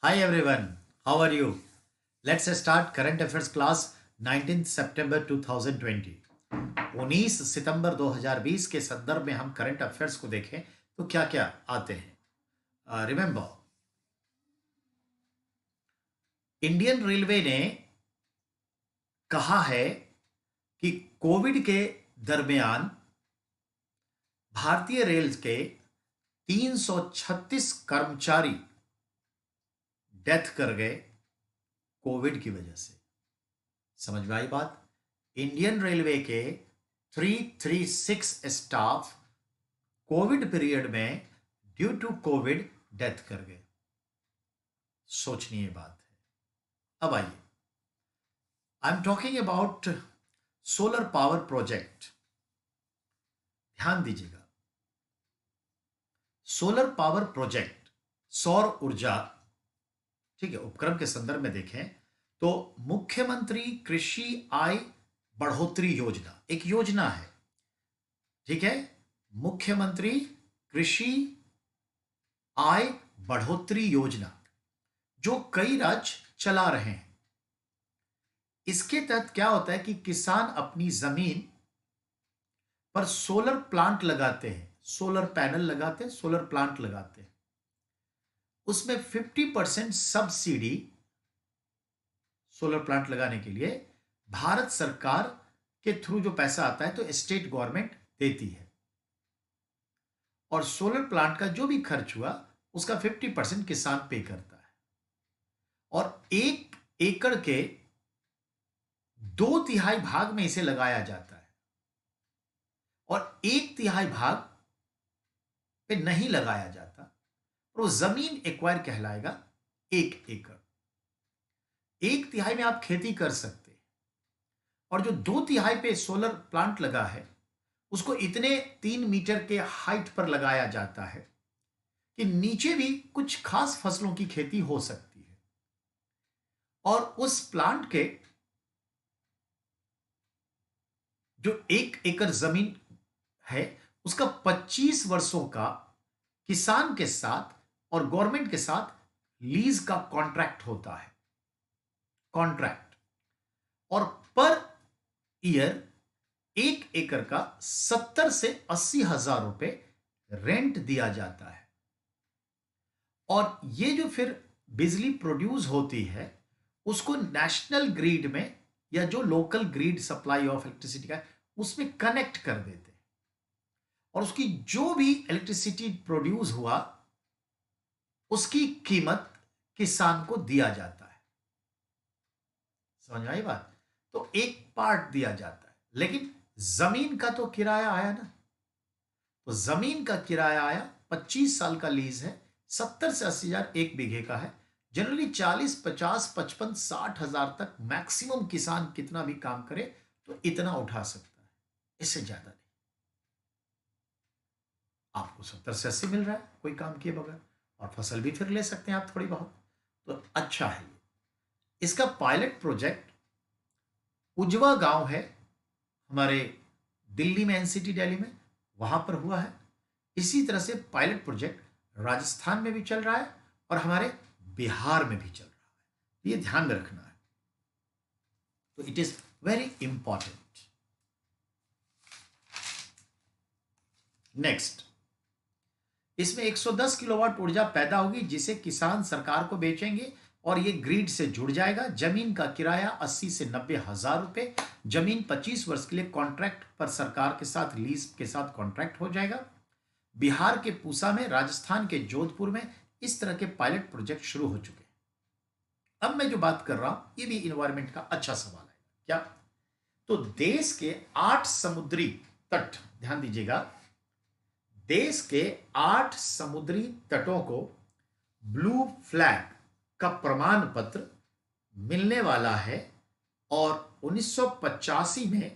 Hi everyone, how are you? Let's start current affairs class 19 सितंबर 2020। 19 सितंबर 2020 के संदर्भ में हम करंट अफेयर्स को देखें तो क्या क्या आते हैं। रिमेंबर, इंडियन रेलवे ने कहा है कि कोविड के दरमियान भारतीय रेल के 336 कर्मचारी डेथ कर गए कोविड की वजह से। समझ में आई बात? इंडियन रेलवे के 336 स्टाफ कोविड पीरियड में ड्यू टू कोविड डेथ कर गए। सोचनीय बात है। अब आइए, I am talking about solar power project. ध्यान दीजिएगा, सोलर पावर प्रोजेक्ट, सौर ऊर्जा, ठीक है, उपक्रम के संदर्भ में देखें तो मुख्यमंत्री कृषि आय बढ़ोतरी योजना एक योजना है। ठीक है, मुख्यमंत्री कृषि आय बढ़ोतरी योजना जो कई राज्य चला रहे हैं। इसके तहत क्या होता है कि किसान अपनी जमीन पर सोलर प्लांट लगाते हैं, सोलर पैनल लगाते हैं, सोलर प्लांट लगाते हैं। उसमें 50% सब्सिडी सोलर प्लांट लगाने के लिए भारत सरकार के थ्रू जो पैसा आता है तो स्टेट गवर्नमेंट देती है, और सोलर प्लांट का जो भी खर्च हुआ उसका 50% किसान पे करता है। और 1 एकड़ के 2/3 भाग में इसे लगाया जाता है, और 1/3 भाग पे नहीं लगाया जाता, और वो जमीन एक्वायर कहलाएगा 1 एकड़। 1/3 में आप खेती कर सकते हैं, और जो 2/3 पे सोलर प्लांट लगा है उसको इतने 3 मीटर के हाइट पर लगाया जाता है कि नीचे भी कुछ खास फसलों की खेती हो सकती है। और उस प्लांट के जो 1 एकड़ जमीन है उसका 25 वर्षों का किसान के साथ और गवर्नमेंट के साथ लीज का कॉन्ट्रैक्ट होता है, कॉन्ट्रैक्ट। और पर ईयर 1 एकड़ का 70 से 80 हजार रुपए रेंट दिया जाता है। और ये जो फिर बिजली प्रोड्यूस होती है उसको नेशनल ग्रिड में या जो local grid supply of electricity का है उसमें कनेक्ट कर देते हैं, और उसकी जो भी इलेक्ट्रिसिटी प्रोड्यूस हुआ उसकी कीमत किसान को दिया जाता है। समझ आई बात? तो एक पार्ट दिया जाता है, लेकिन जमीन का तो किराया आया ना। तो जमीन का किराया आया, 25 साल का लीज है, 70 से 80 हजार 1 बीघे का है। जनरली 40, 50, 55, 60 हजार तक मैक्सिमम किसान कितना भी काम करे तो इतना उठा सकता है, इससे ज्यादा नहीं। आपको 70 से 80 मिल रहा है कोई काम किए बगैर, और फसल भी फिर ले सकते हैं आप थोड़ी बहुत, तो अच्छा है। इसका पायलट प्रोजेक्ट उजवा गांव है हमारे दिल्ली में, एनसीटी दिल्ली में, वहां पर हुआ है। इसी तरह से पायलट प्रोजेक्ट राजस्थान में भी चल रहा है और हमारे बिहार में भी चल रहा है। ये ध्यान में रखना है, तो it is very important. Next, इसमें 110 किलोवाट ऊर्जा पैदा होगी जिसे किसान सरकार को बेचेंगे, और ये ग्रिड से जुड़ जाएगा। जमीन का किराया 80 से 90 हजार रुपए, जमीन 25 वर्ष के लिए कॉन्ट्रैक्ट पर सरकार के साथ लीज के साथ कॉन्ट्रैक्ट हो जाएगा। बिहार के पूसा में, राजस्थान के जोधपुर में इस तरह के पायलट प्रोजेक्ट शुरू हो चुके हैं। अब मैं जो बात कर रहा हूं ये भी इन्वायरमेंट का अच्छा सवाल है। क्या? तो देश के 8 समुद्री तट, ध्यान दीजिएगा, देश के 8 समुद्री तटों को ब्लू फ्लैग का प्रमाण पत्र मिलने वाला है। और 1985 में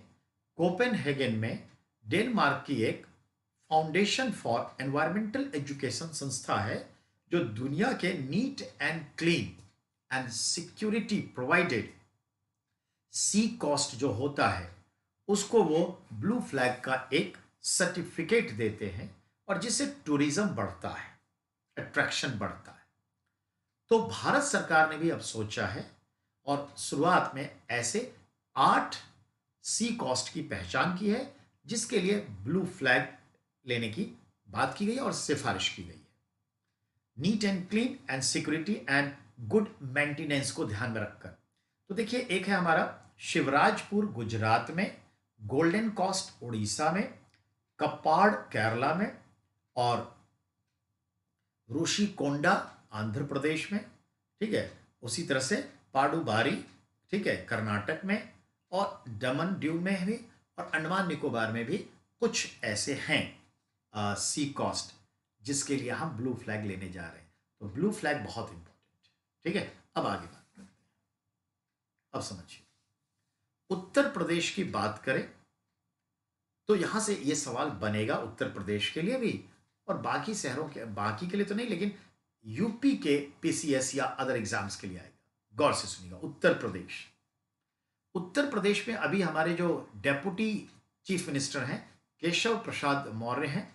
कोपेनहेगन में डेनमार्क की एक फाउंडेशन फॉर एनवायरमेंटल एजुकेशन संस्था है जो दुनिया के neat and clean and security provided सी कॉस्ट जो होता है उसको वो ब्लू फ्लैग का एक सर्टिफिकेट देते हैं, और जिससे टूरिज्म बढ़ता है, अट्रैक्शन बढ़ता है। तो भारत सरकार ने भी अब सोचा है और शुरुआत में ऐसे 8 सी कॉस्ट की पहचान की है, जिसके लिए ब्लू फ्लैग लेने की बात की गई और सिफारिश की गई है। NEET and clean and security and good maintenance को ध्यान में रखकर। तो देखिए, एक है हमारा शिवराजपुर गुजरात में, गोल्डन कोस्ट उड़ीसा में, कप्पाड़ केरला में, और ऋषिकोंडा आंध्र प्रदेश में, ठीक है। उसी तरह से पाडुबारी, ठीक है, कर्नाटक में, और दमन दीव में भी, और अंडमान निकोबार में भी कुछ ऐसे हैं सी कोस्ट जिसके लिए हम ब्लू फ्लैग लेने जा रहे हैं। तो ब्लू फ्लैग बहुत इंपॉर्टेंट है, ठीक है। अब आगे बात करते हैं। अब समझिए, उत्तर प्रदेश की बात करें तो यहां से यह सवाल बनेगा उत्तर प्रदेश के लिए भी, और बाकी शहरों के, बाकी के लिए तो नहीं, लेकिन यूपी के पीसीएस या अदर एग्जाम्स के लिए आएगा। गौर से सुनिएगा, उत्तर प्रदेश। उत्तर प्रदेश में अभी हमारे जो डेप्यूटी चीफ मिनिस्टर हैं केशव प्रसाद मौर्य हैं,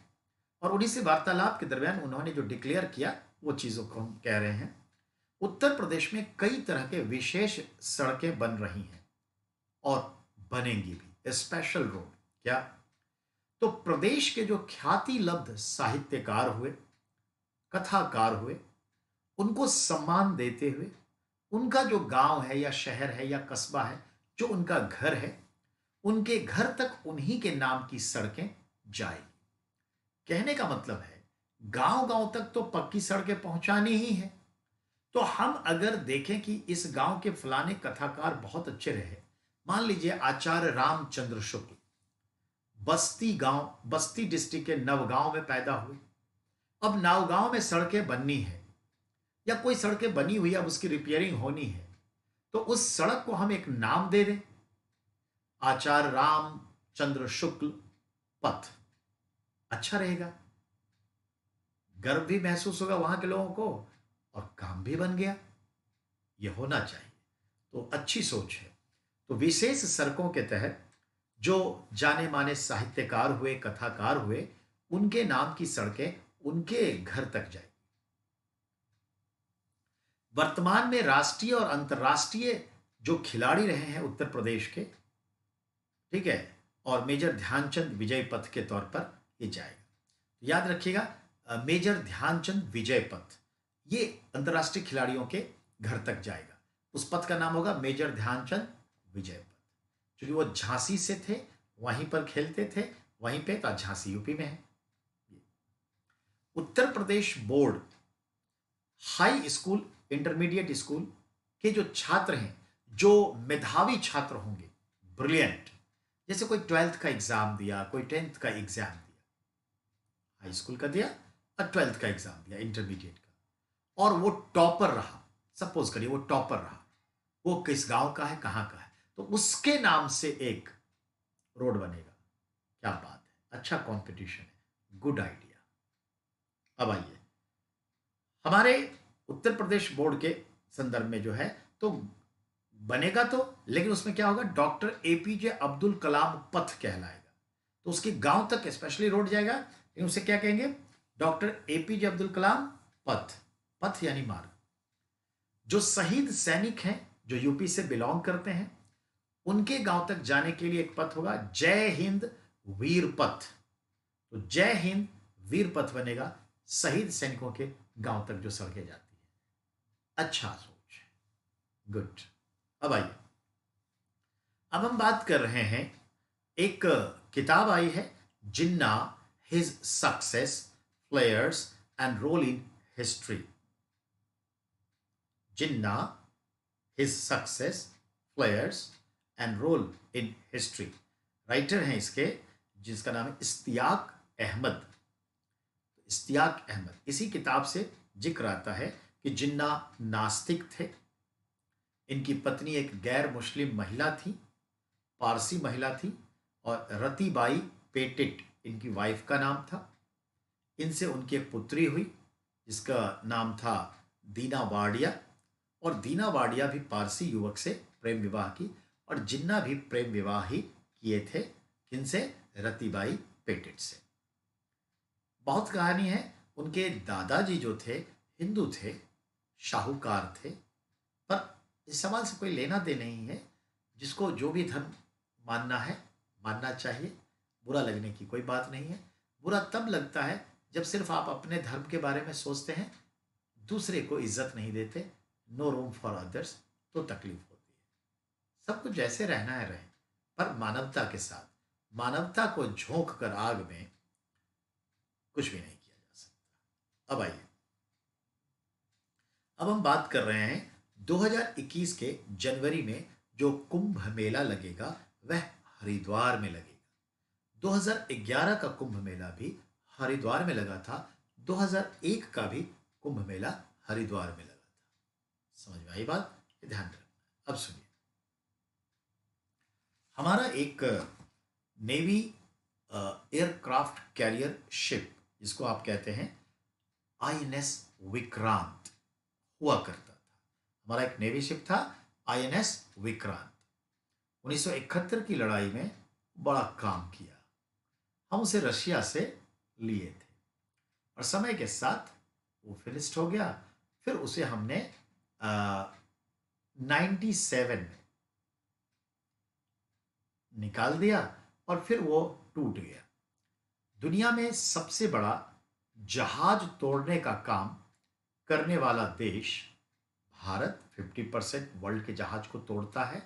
और उन्हीं से वार्तालाप के दरमियान उन्होंने जो डिक्लेयर किया वो चीजों को हम कह रहे हैं। उत्तर प्रदेश में कई तरह के विशेष सड़कें बन रही हैं और बनेंगी भी, स्पेशल रोड। क्या? तो प्रदेश के जो ख्याति लब्ध साहित्यकार हुए, कथाकार हुए, उनको सम्मान देते हुए उनका जो गांव है या शहर है या कस्बा है, जो उनका घर है, उनके घर तक उन्हीं के नाम की सड़कें जाएगी। कहने का मतलब है, गांव गांव तक तो पक्की सड़कें पहुंचानी ही है। तो हम अगर देखें कि इस गांव के फलाने कथाकार बहुत अच्छे रहे, मान लीजिए आचार्य रामचंद्र शुक्ल, बस्ती गांव, बस्ती डिस्ट्रिक्ट के नवगांव में पैदा हुए। अब नवगांव में सड़कें बननी है, या कोई सड़कें बनी हुई है, अब उसकी रिपेयरिंग होनी है, तो उस सड़क को हम एक नाम दे दें, आचार्य रामचंद्र शुक्ल पथ। अच्छा रहेगा, गर्व भी महसूस होगा वहां के लोगों को, और काम भी बन गया। यह होना चाहिए। तो अच्छी सोच है। तो विशेष सड़कों के तहत जो जाने माने साहित्यकार हुए, कथाकार हुए, उनके नाम की सड़कें उनके घर तक जाए। वर्तमान में राष्ट्रीय और अंतर्राष्ट्रीय जो खिलाड़ी रहे हैं उत्तर प्रदेश के, ठीक है, और मेजर ध्यानचंद विजय पथ के तौर पर ये जाएगा। याद रखिएगा, मेजर ध्यानचंद विजय पथ, ये अंतर्राष्ट्रीय खिलाड़ियों के घर तक जाएगा। उस पथ का नाम होगा मेजर ध्यानचंद विजय पथ, क्योंकि वो झांसी से थे, वहीं पर खेलते थे, वहीं पे, तो झांसी यूपी में है। Uttar Pradesh board high school, intermediate school के जो छात्र हैं, जो मेधावी छात्र होंगे, ब्रिलियंट, जैसे कोई 12th का एग्जाम दिया, कोई 10th का एग्जाम दिया, हाई स्कूल का दिया और 12th का एग्जाम दिया, इंटरमीडिएट का, और वो टॉपर रहा, सपोज करिए वो टॉपर रहा, वो किस गांव का है, कहां का है, तो उसके नाम से एक रोड बनेगा। क्या बात है, अच्छा कंपटीशन है, गुड आइडिया। अब आइए हमारे उत्तर प्रदेश बोर्ड के संदर्भ में जो है, तो बनेगा तो, लेकिन उसमें क्या होगा, डॉक्टर एपीजे अब्दुल कलाम पथ कहलाएगा। तो उसके गांव तक स्पेशली रोड जाएगा, लेकिन उसे क्या कहेंगे, डॉक्टर एपीजे अब्दुल कलाम पथ। पथ यानी मार्ग। जो शहीद सैनिक हैं, जो यूपी से बिलोंग करते हैं, उनके गांव तक जाने के लिए एक पथ होगा, जय हिंद वीर पथ। तो जय हिंद वीर पथ बनेगा, शहीद सैनिकों के गांव तक जो सड़कें जाती है। अच्छा सोच है, गुड। अब आइए, अब हम बात कर रहे हैं, एक किताब आई है, Jinnah his success, players and role in history. Jinnah his success, players and role in history. Writer हैं इसके, जिसका नाम है इश्तियाक अहमद। इश्तियाक अहमद, इसी किताब से जिक्र आता है कि जिन्ना नास्तिक थे, इनकी पत्नी एक गैर मुस्लिम महिला थी, पारसी महिला थी, और रतीबाई पेटिट इनकी वाइफ का नाम था। इनसे उनकी एक पुत्री हुई, जिसका नाम था दीना वाडिया, और दीना वाडिया भी पारसी युवक से प्रेम विवाह की, और जिन्ना भी प्रेम विवाह ही किए थे, किनसे, रतीबाई पेटिट से। बहुत कहानी है। उनके दादाजी जो थे हिंदू थे, शाहूकार थे। पर इस सवाल से कोई लेना दे नहीं है। जिसको जो भी धर्म मानना है मानना चाहिए, बुरा लगने की कोई बात नहीं है। बुरा तब लगता है जब सिर्फ आप अपने धर्म के बारे में सोचते हैं, दूसरे को इज्जत नहीं देते, नो रूम फॉर अदर्स, तो तकलीफ होती है। सबको जैसे रहना है रहें, पर मानवता के साथ। मानवता को झोंक कर आग में कुछ भी नहीं किया जा सकता। अब आइए, अब हम बात कर रहे हैं 2021 के जनवरी में जो कुंभ मेला लगेगा वह हरिद्वार में लगेगा। 2011 का कुंभ मेला भी हरिद्वार में लगा था। 2001 का भी कुंभ मेला हरिद्वार में लगा था। समझ में आई बात? ये ध्यान रखना। अब सुनिए, हमारा एक नेवी एयरक्राफ्ट कैरियर शिप, जिसको आप कहते हैं आईएनएस विक्रांत, हुआ करता था। हमारा एक नेवी शिप था आईएनएस विक्रांत। 1971 की लड़ाई में बड़ा काम किया। हम उसे रशिया से लिए थे और समय के साथ वो फिनिश्ड हो गया। फिर उसे हमने 97 में निकाल दिया और फिर वो टूट गया। दुनिया में सबसे बड़ा जहाज तोड़ने का काम करने वाला देश भारत 50% वर्ल्ड के जहाज को तोड़ता है,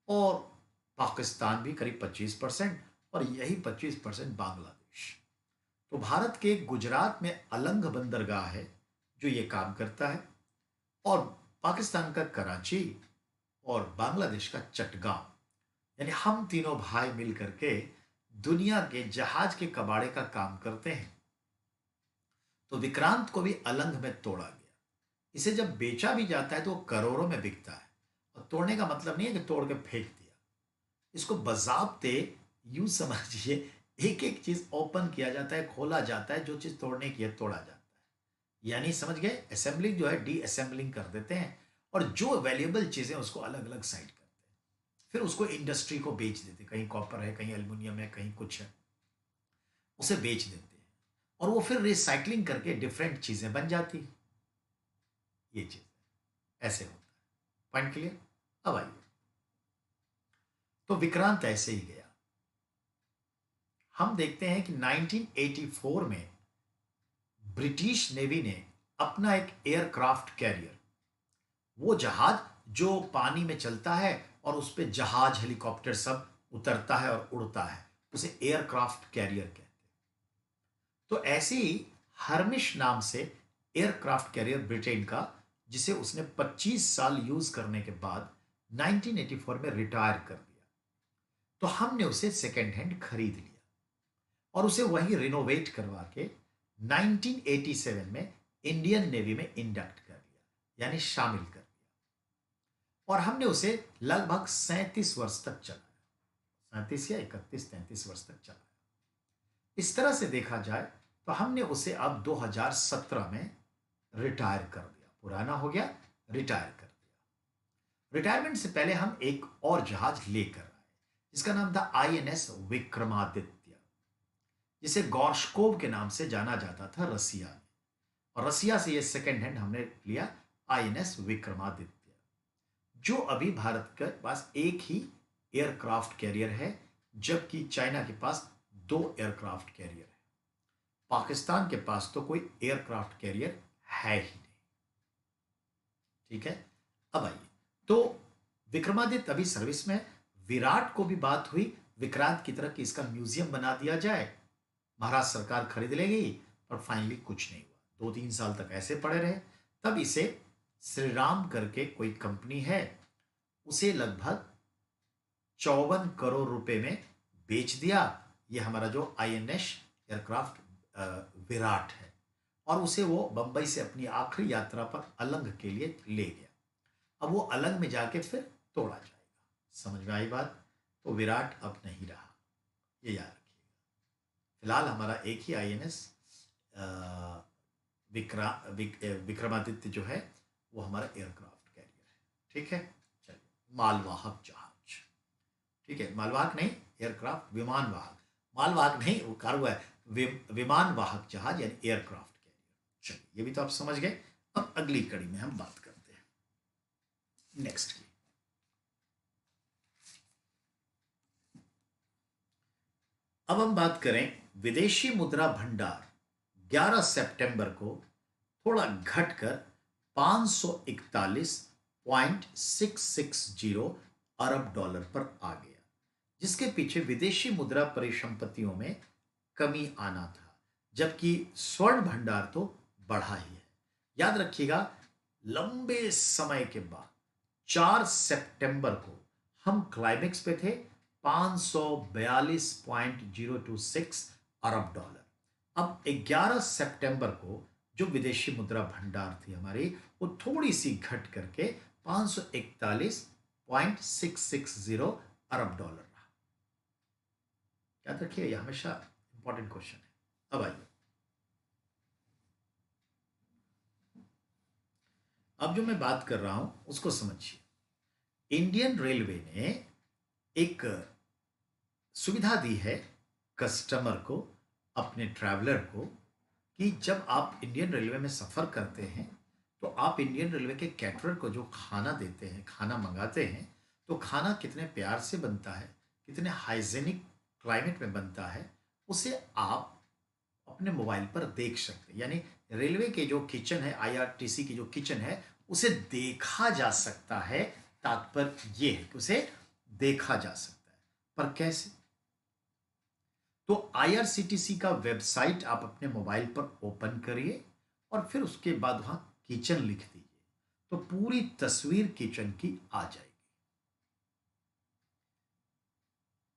और पाकिस्तान भी करीब 25%, और यही 25% बांग्लादेश। तो भारत के गुजरात में अलंग बंदरगाह है जो ये काम करता है, और पाकिस्तान का कराची और बांग्लादेश का चटगांव, यानी हम तीनों भाई मिल करके दुनिया के जहाज के कबाड़े का काम करते हैं। तो विक्रांत को भी अलंग में तोड़ा गया। इसे जब बेचा भी जाता है तो वो करोड़ों में बिकता है। और तोड़ने का मतलब नहीं है कि तोड़ के फेंक दिया। इसको बजाब्ते यूं समझिए, एक एक चीज ओपन किया जाता है, खोला जाता है, जो चीज तोड़ने की है तोड़ा जाता है। यानी समझ गए, असेंबलिंग जो है डी असेंबलिंग कर देते हैं, और जो वैल्यूएबल चीजें उसको अलग अलग साइड करते हैं। फिर उसको इंडस्ट्री को बेच देते हैं, कहीं कॉपर है, कहीं एल्युमिनियम है, कहीं कुछ है, उसे बेच देते हैं, और वो फिर रिसाइकलिंग करके डिफरेंट चीजें बन जाती हैं। ये चीज ऐसे होता है। Point clear? अब आइए, तो विक्रांत ऐसे ही गया। हम देखते हैं कि 1984 में ब्रिटिश नेवी ने अपना एक एयरक्राफ्ट कैरियर, वो जहाज जो पानी में चलता है और उस पे जहाज हेलीकॉप्टर सब उतरता है और उड़ता है, उसे एयरक्राफ्ट कैरियर कहते हैं। तो ऐसे ही हर्मिश नाम से एयरक्राफ्ट कैरियर ब्रिटेन का, जिसे उसने 25 साल यूज करने के बाद 1984 में रिटायर कर दिया। तो हमने उसे सेकेंड हैंड खरीद लिया और उसे वही रिनोवेट करवा के 1987 में इंडियन नेवी में इंडक्ट कर लिया, यानी शामिल कर लिया। और हमने उसे लगभग 37 वर्ष तक चलाया। 37 या 31-33 वर्ष तक चलाया। इस तरह से देखा जाए तो हमने उसे अब 2017 में रिटायर कर दिया। पुराना हो गया, रिटायर कर दिया। रिटायरमेंट से पहले हम एक और जहाज लेकर आए, जिसका नाम था आईएनएस विक्रमादित्य, जिसे गॉर्शकोव के नाम से जाना जाता था रसिया में। और रसिया से ये सेकेंड हैंड हमने लिया, आईएनएस विक्रमादित्य, जो अभी भारत के पास एक ही एयरक्राफ्ट कैरियर है, जबकि चाइना के पास 2 एयरक्राफ्ट कैरियर है। पाकिस्तान के पास तो कोई एयरक्राफ्ट कैरियर है ही नहीं। ठीक है, अब आइए, तो विक्रमादित्य अभी सर्विस में। विराट को भी बात हुई विक्रांत की तरह कि इसका म्यूजियम बना दिया जाए। महाराष्ट्र सरकार खरीद लेगी, पर फाइनली कुछ नहीं हुआ। 2-3 साल तक ऐसे पड़े रहे। तब इसे श्रीराम करके कोई कंपनी है, उसे लगभग 54 करोड़ रुपए में बेच दिया। ये हमारा जो आईएनएस एयरक्राफ्ट विराट है, और उसे वो बंबई से अपनी आखिरी यात्रा पर अलंग के लिए ले गया। अब वो अलंग में जाके फिर तोड़ा जाएगा। समझ में आई बात? तो विराट अब नहीं रहा, ये याद रखिएगा। फिलहाल हमारा एक ही आईएनएस विक्रमादित्य जो है वो हमारा एयरक्राफ्ट कैरियर है। ठीक है, चलिए, मालवाहक जहाज। ठीक है, मालवाहक नहीं, एयरक्राफ्ट, विमान वाहक। मालवाहक नहीं, वो कार हुआ है, विमान वाहक जहाज यानी एयरक्राफ्ट कैरियर। चलिए, ये भी तो आप समझ गए। अब अगली कड़ी में हम बात करते हैं नेक्स्ट की। अब हम बात करें विदेशी मुद्रा भंडार 11 सितंबर को थोड़ा घटकर 541.660 अरब डॉलर पर आ गया, जिसके पीछे विदेशी मुद्रा परिसंपत्तियों में कमी आना था, जबकि स्वर्ण भंडार तो बढ़ा ही है। याद रखिएगा, लंबे समय के बाद 4 सितंबर को हम क्लाइमेक्स पे थे, 542.026 अरब डॉलर। अब 11 सितंबर को जो विदेशी मुद्रा भंडार थी हमारी, वो थोड़ी सी घट करके 541.660 अरब डॉलर रहा। याद रखिए, यह हमेशा इंपॉर्टेंट क्वेश्चन है। अब आइए, अब जो मैं बात कर रहा हूं उसको समझिए। इंडियन रेलवे ने एक सुविधा दी है कस्टमर को, अपने ट्रैवलर को, कि जब आप इंडियन रेलवे में सफ़र करते हैं तो आप इंडियन रेलवे के कैटरर को जो खाना देते हैं, खाना मंगाते हैं, तो खाना कितने प्यार से बनता है, कितने हाइजेनिक क्लाइमेट में बनता है, उसे आप अपने मोबाइल पर देख सकते हैं। यानी रेलवे के जो किचन है, आईआरटीसी की जो किचन है, उसे देखा जा सकता है। तात्पर्य ये है कि उसे देखा जा सकता है। पर कैसे? तो आईआरसीटीसी का वेबसाइट आप अपने मोबाइल पर ओपन करिए और फिर उसके बाद वहां किचन लिख दीजिए, तो पूरी तस्वीर किचन की आ जाएगी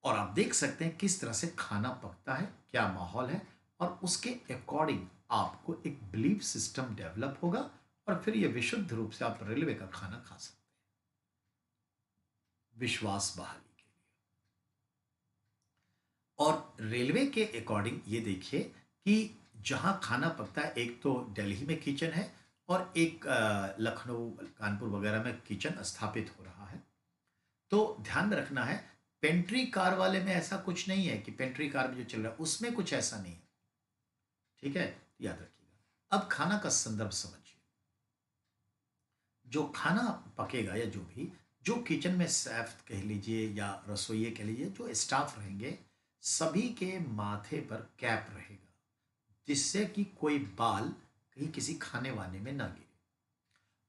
और आप देख सकते हैं किस तरह से खाना पकता है, क्या माहौल है, और उसके अकॉर्डिंग आपको एक बिलीफ सिस्टम डेवलप होगा और फिर यह विशुद्ध रूप से आप रेलवे का खाना खा सकते हैं विश्वास बहाली के लिए। और रेलवे के अकॉर्डिंग ये देखिए कि जहां खाना पकता है, एक तो दिल्ली में किचन है और एक लखनऊ, कानपुर वगैरह में किचन स्थापित हो रहा है। तो ध्यान में रखना है, पेंट्री कार वाले में ऐसा कुछ नहीं है कि पेंट्री कार में जो चल रहा है उसमें कुछ ऐसा नहीं है। ठीक है, याद रखिएगा। अब खाना का संदर्भ समझिए। जो खाना पकेगा या जो भी, जो किचन में शेफ कह लीजिए या रसोइये कह लीजिए, जो स्टाफ रहेंगे, सभी के माथे पर कैप रहेगा, जिससे कि कोई बाल कहीं किसी खाने वाने में ना गिरे,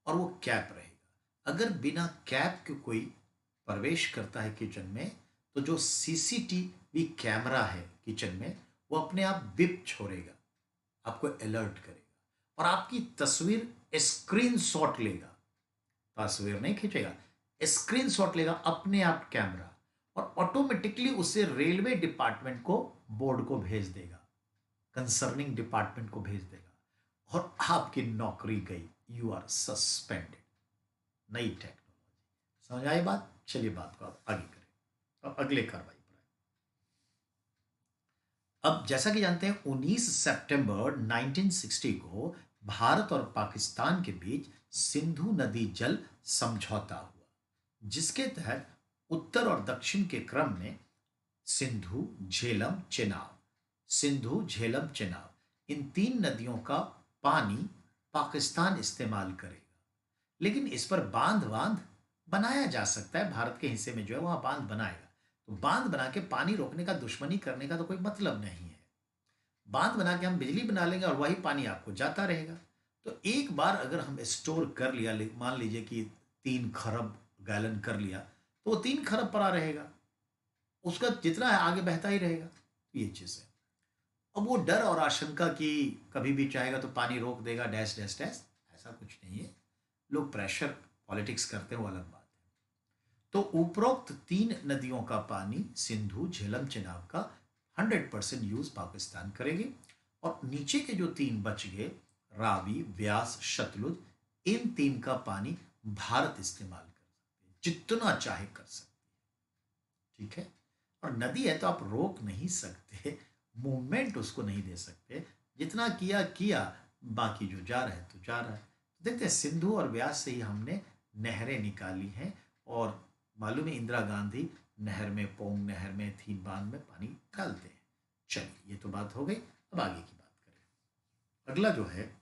और वो कैप रहेगा। अगर बिना कैप के कोई प्रवेश करता है किचन में, तो जो सीसीटीवी कैमरा है किचन में, वो अपने आप बिप छोड़ेगा, आपको अलर्ट करेगा और आपकी तस्वीर स्क्रीनशॉट लेगा। तस्वीर नहीं खींचेगा, स्क्रीनशॉट लेगा अपने आप कैमरा, और ऑटोमेटिकली उसे रेलवे डिपार्टमेंट को, बोर्ड को भेज देगा, कंसर्निंग डिपार्टमेंट को भेज देगा और आपकी नौकरी गई, यू आर सस्पेंडेड। नई टेक्नोलॉजी, समझ आई बात? चलिए बात को आप आगे करें। अब अगले कार्रवाई पर आए। अब जैसा कि जानते हैं, 19 सितंबर 1960 को भारत और पाकिस्तान के बीच सिंधु नदी जल समझौता हुआ, जिसके तहत उत्तर और दक्षिण के क्रम में सिंधु, झेलम, चेनाब, सिंधु, झेलम, चेनाब, इन तीन नदियों का पानी पाकिस्तान इस्तेमाल करेगा। लेकिन इस पर बांध बांध बनाया जा सकता है, भारत के हिस्से में जो है वहां बांध बनाएगा। तो बांध बना के पानी रोकने का, दुश्मनी करने का तो कोई मतलब नहीं है। बांध बना के हम बिजली बना लेंगे और वही पानी आपको जाता रहेगा। तो एक बार अगर हम स्टोर कर लिया, मान लीजिए कि 3 खरब गैलन कर लिया, तो वो 3 खरब पड़ा रहेगा, उसका जितना है आगे बहता ही रहेगा। ये चीज है। अब वो डर और आशंका कि कभी भी चाहेगा तो पानी रोक देगा, डैश डैश डैश, ऐसा कुछ नहीं है। लोग प्रेशर पॉलिटिक्स करते हैं, वो अलग बात है। तो उपरोक्त 3 नदियों का पानी, सिंधु, झेलम, चेनाब का 100% यूज पाकिस्तान करेगी, और नीचे के जो 3 बच गए, रावी, व्यास, सतलुज, इन 3 का पानी भारत इस्तेमाल कर सकते हैं, जितना चाहे कर सकते हैं। ठीक है, और नदी है तो आप रोक नहीं सकते, मूवमेंट उसको नहीं दे सकते, जितना किया किया, बाकी जो जा रहा है तो जा रहा है। तो देखते हैं, सिंधु और व्यास से ही हमने नहरें निकाली हैं, और मालूम है इंदिरा गांधी नहर में, पोंग नहर में, थीन बांध में पानी डालते हैं। चलिए, ये तो बात हो गई। अब आगे की बात करें। अगला जो है,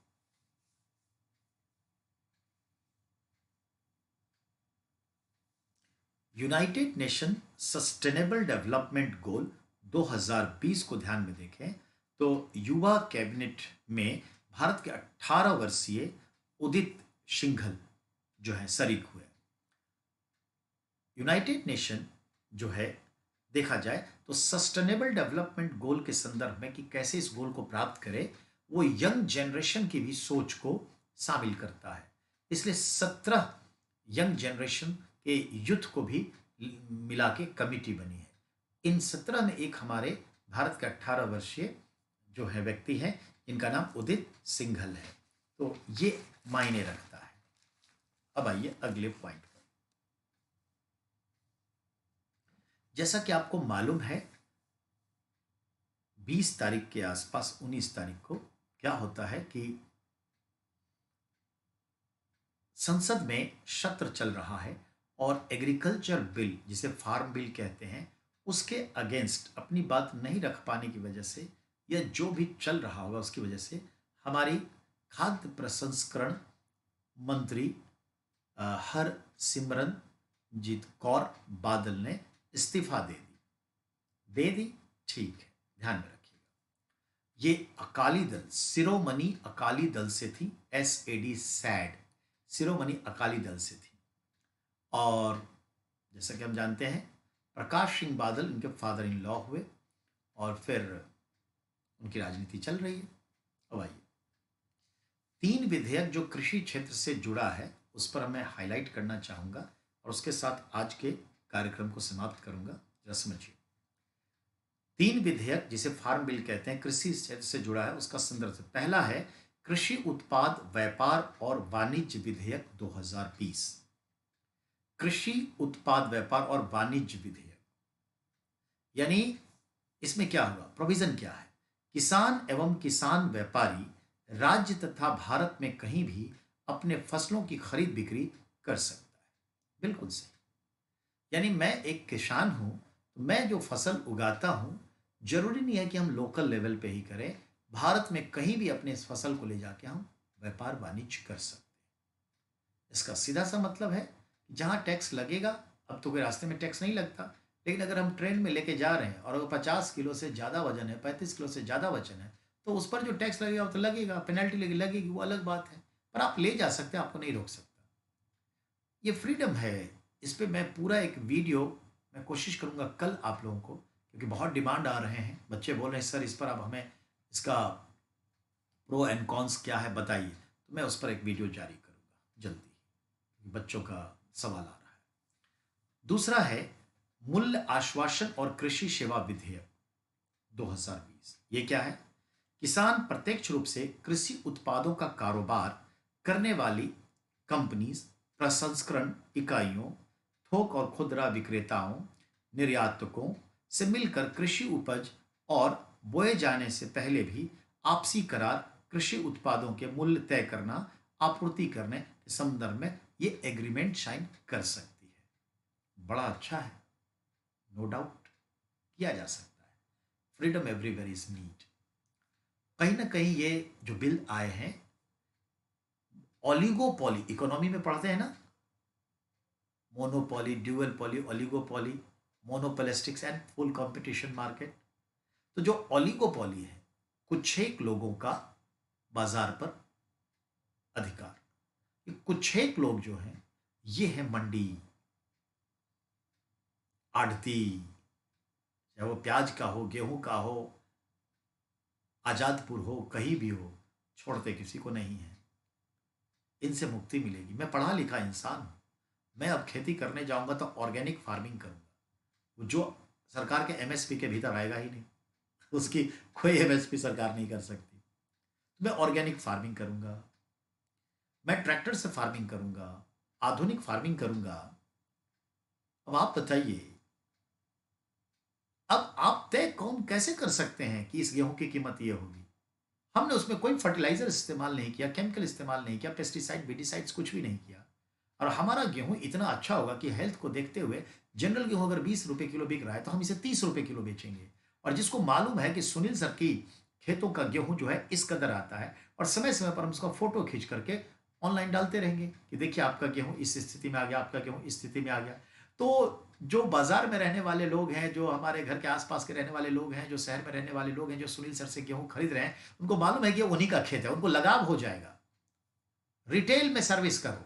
United nation sustainable development goal 2020 को ध्यान में देखें तो युवा कैबिनेट में भारत के 18 वर्षीय उदित सिंघल जो है शरीक हुए। यूनाइटेड नेशन जो है देखा जाए तो सस्टेनेबल डेवलपमेंट गोल के संदर्भ में कि कैसे इस गोल को प्राप्त करें, वो यंग जनरेशन की भी सोच को शामिल करता है। इसलिए 17 यंग जनरेशन के यूथ को भी मिला के कमिटी बनी है। इन 17 में एक हमारे भारत के 18 वर्षीय जो है व्यक्ति हैं, इनका नाम उदित सिंघल है। तो ये मायने रखता है। अब आइए अगले पॉइंट पर। जैसा कि आपको मालूम है 20 तारीख के आसपास 19 तारीख को क्या होता है कि संसद में सत्र चल रहा है और एग्रीकल्चर बिल जिसे फार्म बिल कहते हैं उसके अगेंस्ट अपनी बात नहीं रख पाने की वजह से या जो भी चल रहा होगा उसकी वजह से हमारी खाद्य प्रसंस्करण मंत्री हरसिमरन जीत कौर बादल ने इस्तीफा दे दी। ठीक है, ध्यान में रखिएगा। ये अकाली दल शिरोमणि अकाली दल से थी, SAD सैड शिरोमणि अकाली दल से थी। और जैसा कि हम जानते हैं प्रकाश सिंह बादल इनके फादर इन लॉ हुए और फिर उनकी राजनीति चल रही है। अब आइए 3 विधेयक जो कृषि क्षेत्र से जुड़ा है उस पर मैं हाईलाइट करना चाहूंगा और उसके साथ आज के कार्यक्रम को समाप्त करूंगा। जरा समझिए 3 विधेयक जिसे फार्म बिल कहते हैं कृषि क्षेत्र से जुड़ा है, उसका संदर्भ से पहला है कृषि उत्पाद व्यापार और वाणिज्य विधेयक 2020। कृषि उत्पाद व्यापार और वाणिज्य विधेयक यानी इसमें क्या होगा, प्रोविजन क्या है, किसान एवं किसान व्यापारी राज्य तथा भारत में कहीं भी अपने फसलों की खरीद बिक्री कर सकता है। बिल्कुल सही। यानी मैं एक किसान हूं तो मैं जो फसल उगाता हूं जरूरी नहीं है कि हम लोकल लेवल पे ही करें, भारत में कहीं भी अपने इस फसल को ले जाके हम व्यापार वाणिज्य कर सकते हैं। इसका सीधा सा मतलब है कि जहां टैक्स लगेगा, अब तो कोई रास्ते में टैक्स नहीं लगता, लेकिन अगर हम ट्रेन में लेके जा रहे हैं और अगर 50 किलो से ज़्यादा वजन है, 35 किलो से ज़्यादा वजन है, तो उस पर जो टैक्स लगेगा वो तो लगेगा, पेनल्टी लगेगी, वो अलग बात है। पर आप ले जा सकते हैं, आपको नहीं रोक सकता। ये फ्रीडम है। इस पे मैं पूरा एक वीडियो मैं कोशिश करूंगा कल आप लोगों को, क्योंकि बहुत डिमांड आ रहे हैं, बच्चे बोल रहे हैं सर इस पर आप हमें इसका प्रो एंड कॉन्स क्या है बताइए, तो मैं उस पर एक वीडियो जारी करूंगा जल्दी, क्योंकि बच्चों का सवाल आ रहा है। दूसरा है मूल्य आश्वासन और कृषि सेवा विधेयक 2020। ये क्या है, किसान प्रत्यक्ष रूप से कृषि उत्पादों का कारोबार करने वाली कंपनीज, प्रसंस्करण इकाइयों, थोक और खुदरा विक्रेताओं, निर्यातकों से मिलकर कृषि उपज और बोए जाने से पहले भी आपसी करार कृषि उत्पादों के मूल्य तय करना, आपूर्ति करने के संदर्भ में ये एग्रीमेंट साइन कर सकती है। बड़ा अच्छा है, नो डाउट किया जा सकता है। Freedom everywhere is need. कहीं ना कहीं ये जो बिल आए हैं, ओलिगोपॉली इकोनॉमी में पढ़ते हैं ना, monopoly, dual poly, oligopoly, monopolistics and full competition market. तो जो ओलिगोपॉली है, कुछ एक लोगों का बाजार पर अधिकार, ये कुछ एक लोग जो हैं ये है मंडी, आड़ती, चाहे वो प्याज का हो, गेहूं का हो, आजादपुर हो, कहीं भी हो, छोड़ते किसी को नहीं है। इनसे मुक्ति मिलेगी। मैं पढ़ा लिखा इंसान हूं, मैं अब खेती करने जाऊंगा तो ऑर्गेनिक फार्मिंग करूंगा, वो जो सरकार के MSP के भीतर आएगा ही नहीं, उसकी कोई MSP सरकार नहीं कर सकती। तो मैं ऑर्गेनिक फार्मिंग करूंगा, मैं ट्रैक्टर से फार्मिंग करूंगा, आधुनिक फार्मिंग करूंगा। अब आप बताइए, अब आप तय कौन कैसे कर सकते हैं कि इस गेहूं की कीमत ये होगी। हमने उसमें कोई फर्टिलाइजर इस्तेमाल नहीं किया, केमिकल इस्तेमाल नहीं किया, पेस्टिसाइड विडिसाइड्स कुछ भी नहीं किया, और हमारा गेहूं इतना अच्छा होगा कि हेल्थ को देखते हुए जनरल गेहूं अगर 20 रुपए किलो बिक रहा है तो हम इसे 30 रुपए किलो बेचेंगे। और जिसको मालूम है कि सुनील सर की खेतों का गेहूं जो है इस कदर आता है, और समय समय पर हम उसका फोटो खींच करके ऑनलाइन डालते रहेंगे कि देखिए आपका गेहूं इस स्थिति में आ गया, आपका गेहूं इस स्थिति में आ गया। तो जो बाजार में रहने वाले लोग हैं, जो हमारे घर के आसपास के रहने वाले लोग हैं, जो शहर में रहने वाले लोग हैं, जो सुनील सर से गेहूं खरीद रहे हैं, उनको मालूम है कि उन्हीं का खेत है, उनको लगाव हो जाएगा। रिटेल में सर्विस करो,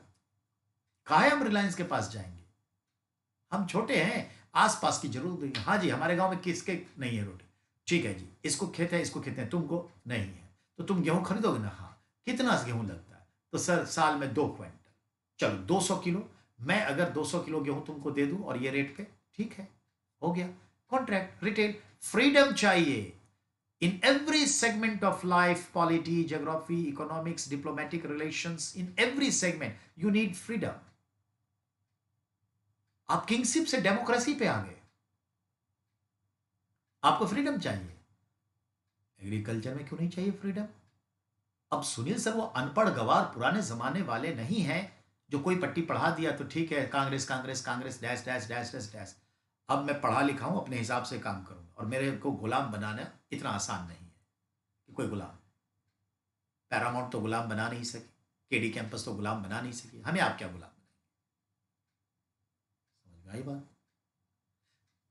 काहे हम रिलायंस के पास जाएंगे? हम छोटे हैं, आसपास की जरूर देंगे। हाँ जी, हमारे गांव में किसके नहीं है रोटी? ठीक है जी, इसको खेत है, इसको खेत है, तुमको नहीं है, तो तुम गेहूं खरीदोगे ना? हाँ। कितना गेहूं लगता है? तो सर साल में 2 क्विंटल। चलो 200 किलो, मैं अगर 200 किलो गेहूं तुमको दे दूं और ये रेट पे, ठीक है, हो गया कॉन्ट्रैक्ट। रिटेल फ्रीडम चाहिए in every segment of life, polity, geography, economics, diplomatic relations, in every segment you need freedom. आप किंगशिप से डेमोक्रेसी पे आ गए, आपको फ्रीडम चाहिए। एग्रीकल्चर में क्यों नहीं चाहिए फ्रीडम? अब सुनील सर वो अनपढ़ गवार पुराने जमाने वाले नहीं हैं, जो कोई पट्टी पढ़ा दिया तो ठीक है, Congress Congress Congress dash dash dash dash dash. अब मैं पढ़ा लिखा हूं, अपने हिसाब से काम करूंगा, और मेरे को गुलाम बनाना इतना आसान नहीं है कि कोई गुलाम। पैरामाउंट तो गुलाम बना नहीं सके, केडी कैंपस तो गुलाम बना नहीं सकी, हमें आप क्या गुलाम बनाएंगे? समझ में आई बात?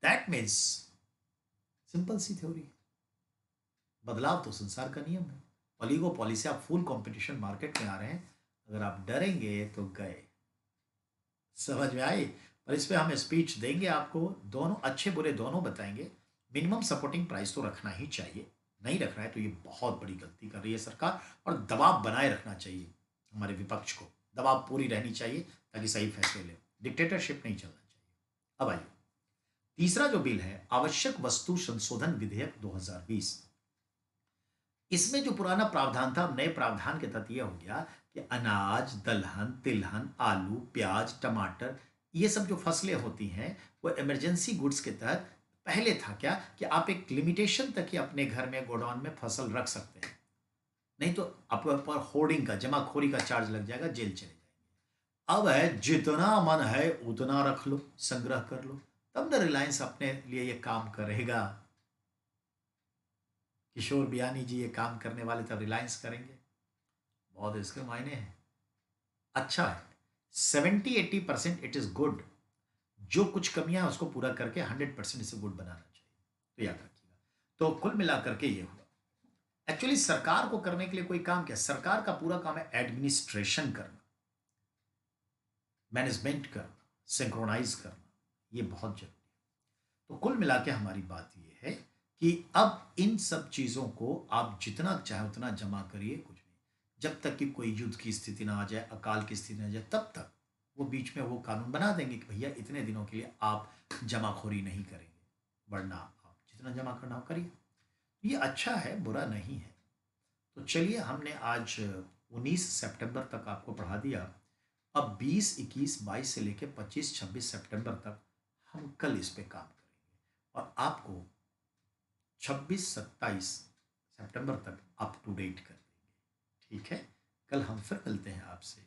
दैट मीन्स सिंपल सी थ्योरी, बदलाव तो संसार का नियम है। ओलिगोपॉली से आप फुल कंपटीशन मार्केट में आ रहे हैं, अगर आप डरेंगे तो गए। समझ में आई? पर इस पे हम स्पीच देंगे आपको, दोनों अच्छे बुरे दोनों बताएंगे। मिनिमम सपोर्टिंग प्राइस तो रखना ही चाहिए, नहीं रख रहा है तो ये बहुत बड़ी गलती कर रही है सरकार, और दबाव बनाए रखना चाहिए हमारे विपक्ष को, दबाव पूरी रहनी चाहिए ताकि सही फैसले ले। डिक्टेटरशिप नहीं चलना चाहिए। अब आइए, तीसरा जो बिल है, आवश्यक वस्तु संशोधन विधेयक 2020। इसमें जो पुराना प्रावधान था, अब नए प्रावधान के तहत यह हो गया कि अनाज, दलहन, तिलहन, आलू, प्याज, टमाटर, ये सब जो फसलें होती हैं, वो इमरजेंसी गुड्स के तहत। पहले था क्या कि आप एक लिमिटेशन तक ही अपने घर में गोडाउन में फसल रख सकते हैं, नहीं तो आपके ऊपर होर्डिंग का, जमाखोरी का चार्ज लग जाएगा, जेल चले जाएंगे। अब है जितना मन है उतना रख लो, संग्रह कर लो, तब ना रिलायंस अपने लिए ये काम करेगा। किशोर बियानी जी ये काम करने वाले तब रिलायंस करेंगे? बहुत इसके मायने हैं। अच्छा है, 70-80% इट इज गुड। जो कुछ कमियां हैं उसको पूरा करके 100% इसे गुड बनाना चाहिए, तो याद रखिएगा। तो कुल मिलाकर के ये हुआ। एक्चुअली सरकार को करने के लिए कोई काम क्या, सरकार का पूरा काम है एडमिनिस्ट्रेशन करना, मैनेजमेंट करना, सिंक्रोनाइज करना, ये बहुत जरूरी है। तो कुल मिला के हमारी बात ये है कि अब इन सब चीजों को आप जितना चाहे उतना जमा करिए, कुछ नहीं, जब तक कि कोई युद्ध की स्थिति ना आ जाए, अकाल की स्थिति ना आ जाए, तब तक वो बीच में वो कानून बना देंगे कि भैया इतने दिनों के लिए आप जमाखोरी नहीं करेंगे, वरना आप जितना जमा करना हो करिए। ये अच्छा है, बुरा नहीं है। तो चलिए, हमने आज 19 सितंबर तक आपको पढ़ा दिया। अब 20, 21, 22 से लेकर 25, 26 सितंबर तक हम कल इस पे काम करेंगे, और आपको 26, 27 सितंबर तक अप टू डेट कर देंगे। ठीक है, कल हम फिर मिलते हैं आपसे।